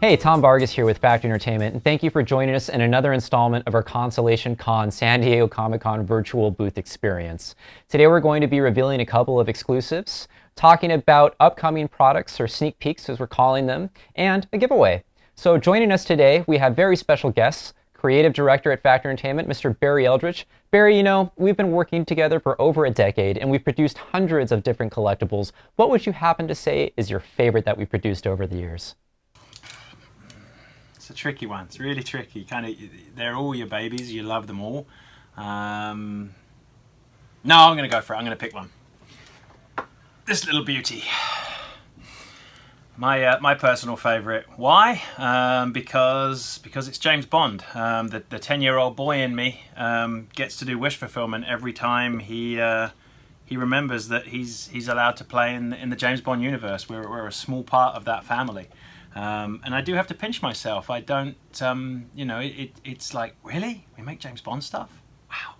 Hey, Tom Vargas here with Factory Entertainment, and thank you for joining us in another installment of our Consolation-Con San Diego Comic-Con virtual booth experience. Today we're going to be revealing a couple of exclusives, talking about upcoming products, or sneak peeks as we're calling them, and a giveaway. So joining us today, we have very special guests, Creative Director at Factory Entertainment, Mr. Barry Eldridge. Barry, you know, we've been working together for over a decade, and we've produced hundreds of different collectibles. What would you happen to say is your favorite that we've produced over the years? It's a tricky one. It's really tricky. They're all your babies. You love them all. No, I'm going to go for it. I'm going to pick one. This little beauty. My personal favourite. Why? Because it's James Bond. The 10-year-old boy in me gets to do wish fulfillment every time he remembers that he's allowed to play in the James Bond universe. We're a small part of that family. And I do have to pinch myself. I don't, it's like, really? We make James Bond stuff? Wow.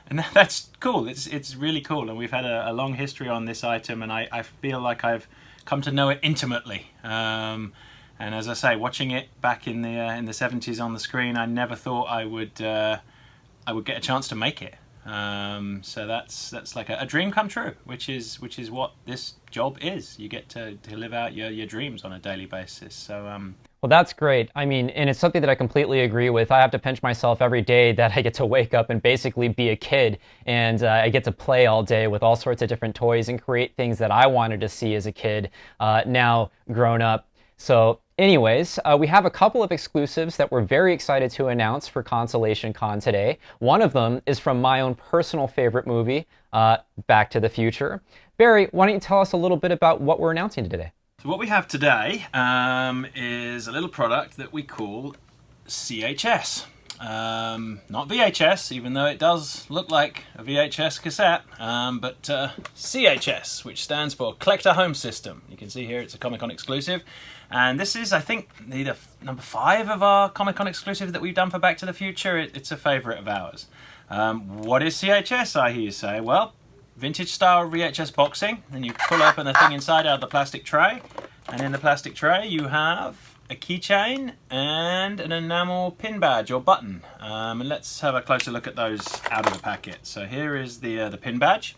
And that's cool. It's really cool. And we've had a long history on this item, and I feel like I've come to know it intimately. And as I say, watching it back in the 70s on the screen, I never thought I would get a chance to make it. So that's like a dream come true, which is what this job is. You get to live out your dreams on a daily basis. So well, that's great. I mean, and it's something that I completely agree with. I have to pinch myself every day that I get to wake up and basically be a kid, and I get to play all day with all sorts of different toys and create things that I wanted to see as a kid, now grown up. So anyways, we have a couple of exclusives that we're very excited to announce for Consolation-Con today. One of them is from my own personal favorite movie, Back to the Future. Barry, why don't you tell us a little bit about what we're announcing today? So what we have today is a little product that we call CHS. Not VHS, even though it does look like a VHS cassette, but CHS, which stands for Collector Home System. You can see here it's a Comic-Con exclusive, and this is, I think, the number 5 of our Comic-Con exclusive that we've done for Back to the Future. It's a favourite of ours. What is CHS, I hear you say? Well, vintage style VHS boxing, then you pull open the thing inside out of the plastic tray, and in the plastic tray you have a keychain and an enamel pin badge or button. And let's have a closer look at those out of the packet. So here is the pin badge.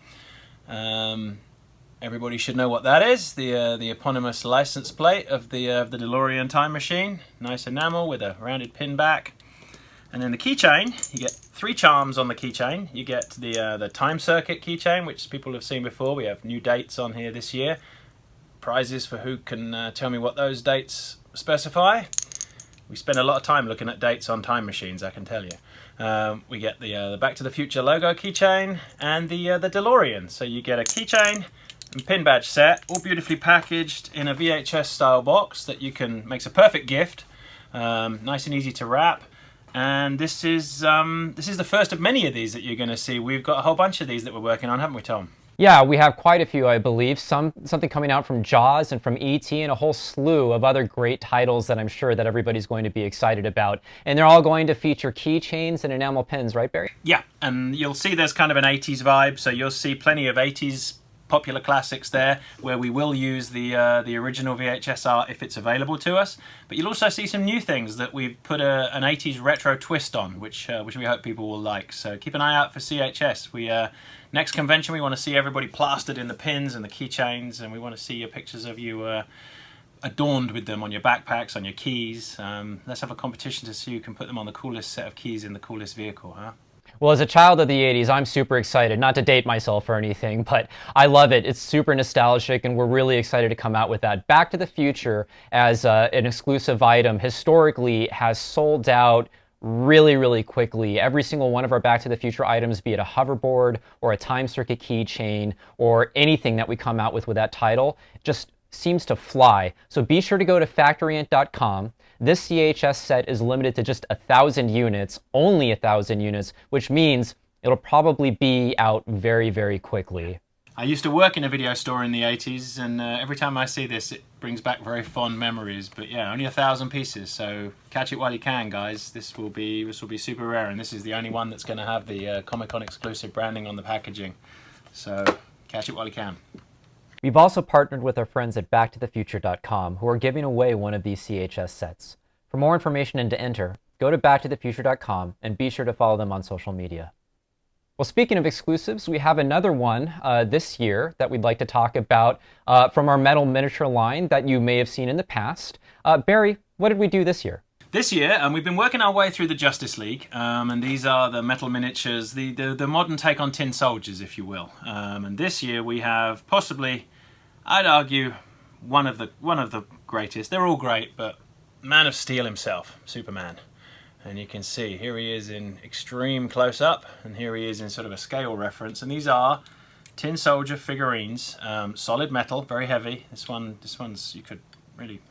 Everybody should know what that is. The eponymous license plate of the DeLorean time machine. Nice enamel with a rounded pin back. And then the keychain, you get 3 charms on the keychain. You get the time circuit keychain, which people have seen before. We have new dates on here this year. Prizes for who can tell me what those dates specify. We spend a lot of time looking at dates on time machines, I can tell you. We get the Back to the Future logo keychain and the DeLorean. So you get a keychain and pin badge set, all beautifully packaged in a VHS style box that makes a perfect gift. Nice and easy to wrap. And this is the first of many of these that you're going to see. We've got a whole bunch of these that we're working on, haven't we, Tom? Yeah, we have quite a few, I believe. Something coming out from Jaws and from E.T. and a whole slew of other great titles that I'm sure that everybody's going to be excited about. And they're all going to feature keychains and enamel pins, right, Barry? Yeah, and you'll see there's kind of an 80s vibe, so you'll see plenty of 80s popular classics there, where we will use the original VHS art if it's available to us. But you'll also see some new things that we've put an 80s retro twist on, which we hope people will like. So keep an eye out for CHS. Next convention, we want to see everybody plastered in the pins and the keychains, and we want to see your pictures of you adorned with them on your backpacks, on your keys. Let's have a competition to see who can put them on the coolest set of keys in the coolest vehicle, huh? Well, as a child of the 80s, I'm super excited, not to date myself or anything, but I love it. It's super nostalgic, and we're really excited to come out with that. Back to the Future, as an exclusive item, historically has sold out really, really quickly. Every single one of our Back to the Future items, be it a hoverboard or a time circuit keychain or anything that we come out with that title, just seems to fly. So be sure to go to factoryent.com. This CHS set is limited to just 1,000 units, only 1,000 units, which means it'll probably be out very, very quickly. I used to work in a video store in the 80s, and every time I see this, it brings back very fond memories. But yeah, only 1,000 pieces, so catch it while you can, guys. This will be super rare, and this is the only one that's going to have the Comic-Con exclusive branding on the packaging. So catch it while you can. We've also partnered with our friends at backtothefuture.com who are giving away one of these CHS sets. For more information and to enter, go to backtothefuture.com and be sure to follow them on social media. Well, speaking of exclusives, we have another one this year that we'd like to talk about from our metal miniature line that you may have seen in the past. Barry, what did we do this year? This year, and we've been working our way through the Justice League, and these are the metal miniatures, the modern take on tin soldiers, if you will. And this year we have possibly, I'd argue, one of the greatest. They're all great, but Man of Steel himself, Superman. And you can see here he is in extreme close-up, and here he is in sort of a scale reference. And these are tin soldier figurines, solid metal, very heavy. This one's you could really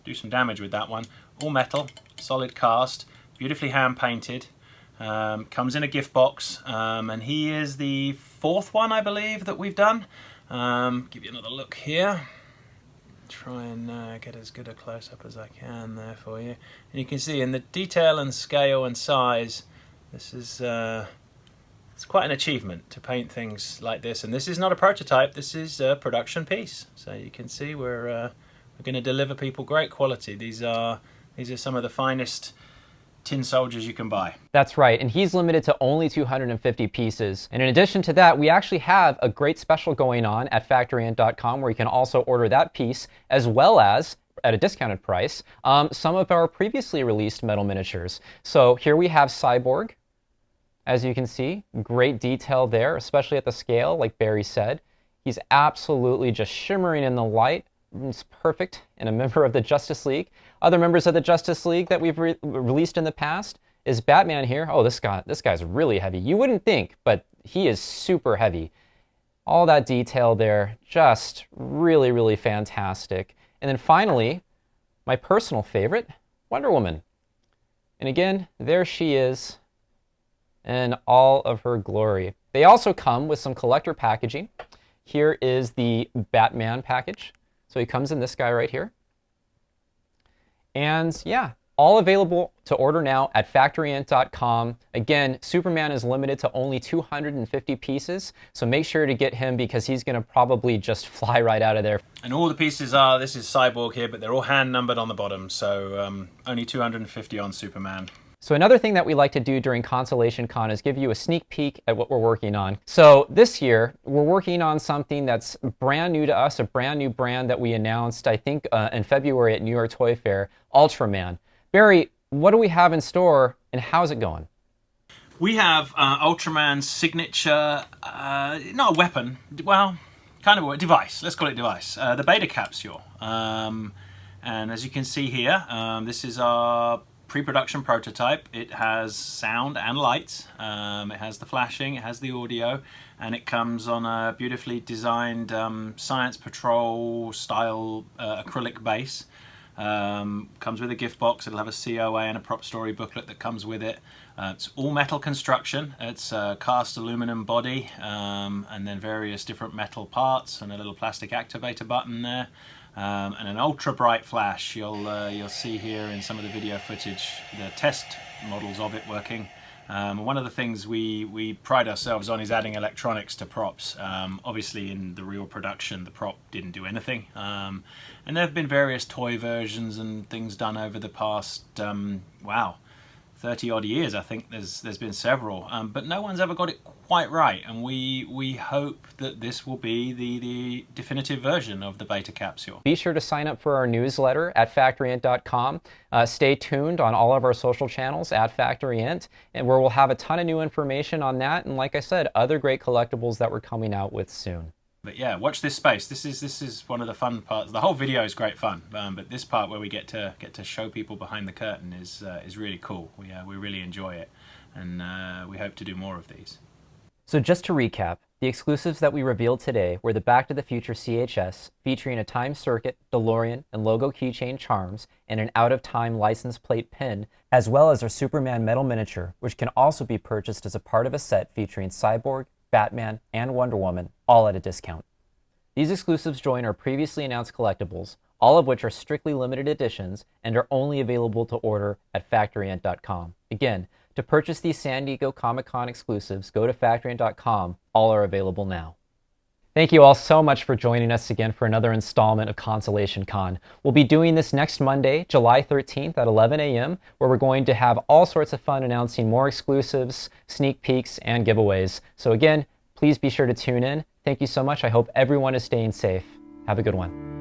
do some damage with that one. All metal, solid cast, beautifully hand painted. Comes in a gift box, and he is the fourth one, I believe, that we've done. Give you another look here. Try and get as good a close-up as I can there for you. And you can see in the detail and scale and size, this is it's quite an achievement to paint things like this. And this is not a prototype, this is a production piece. So you can see we're going to deliver people great quality. These are some of the finest tin soldiers you can buy. That's right, and he's limited to only 250 pieces. And in addition to that, we actually have a great special going on at factoryint.com where you can also order that piece, as well as, at a discounted price, some of our previously released metal miniatures. So here we have Cyborg. As you can see, great detail there, especially at the scale, like Barry said. He's absolutely just shimmering in the light. It's perfect, and a member of the Justice League. Other members of the Justice League that we've released in the past is Batman here. Oh, this guy's really heavy. You wouldn't think, but he is super heavy. All that detail there, just really, really fantastic. And then finally, my personal favorite, Wonder Woman. And again, there she is in all of her glory. They also come with some collector packaging. Here is the Batman package. So he comes in this guy right here. And yeah, all available to order now at factoryint.com. Again, Superman is limited to only 250 pieces, so make sure to get him because he's going to probably just fly right out of there. And all the pieces this is Cyborg here, but they're all hand numbered on the bottom, so only 250 on Superman. So another thing that we like to do during Consolation-Con is give you a sneak peek at what we're working on. So this year, we're working on something that's brand new to us, a brand new brand that we announced, I think, in February at New York Toy Fair, Ultraman. Barry, what do we have in store, and how's it going? We have Ultraman's signature, not a weapon, well, kind of a device, let's call it device, the beta capsule. And as you can see here, this is our pre-production prototype. It has sound and lights, it has the flashing, it has the audio, and it comes on a beautifully designed Science Patrol style acrylic base. Comes with a gift box. It'll have a COA and a prop story booklet that comes with it. It's all metal construction. It's a cast aluminum body, and then various different metal parts and a little plastic activator button there. And an ultra bright flash. You'll see here in some of the video footage the test models of it working. One of the things we pride ourselves on is adding electronics to props. Obviously in the real production the prop didn't do anything, and there have been various toy versions and things done over the past 30 odd years. I think there's been several, but no one's ever got it quite right, and we hope that this will be the definitive version of the beta capsule. Be sure to sign up for our newsletter at factoryint.com. Stay tuned on all of our social channels at factoryint, and where we'll have a ton of new information on that, and like I said, other great collectibles that we're coming out with soon. But yeah, watch this space. This is one of the fun parts. The whole video is great fun, but this part where we get to show people behind the curtain is really cool. We really enjoy it, and we hope to do more of these. So just to recap, the exclusives that we revealed today were the Back to the Future CHS, featuring a Time Circuit, DeLorean, and logo keychain charms, and an out-of-time license plate pin, as well as our Superman metal miniature, which can also be purchased as a part of a set featuring Cyborg, Batman, and Wonder Woman, all at a discount. These exclusives join our previously announced collectibles, all of which are strictly limited editions and are only available to order at factoryint.com. Again, to purchase these San Diego Comic-Con exclusives, go to factoryint.com. All are available now. Thank you all so much for joining us again for another installment of Consolation-Con. We'll be doing this next Monday, July 13th at 11 a.m., where we're going to have all sorts of fun announcing more exclusives, sneak peeks, and giveaways. So again, please be sure to tune in. Thank you so much. I hope everyone is staying safe. Have a good one.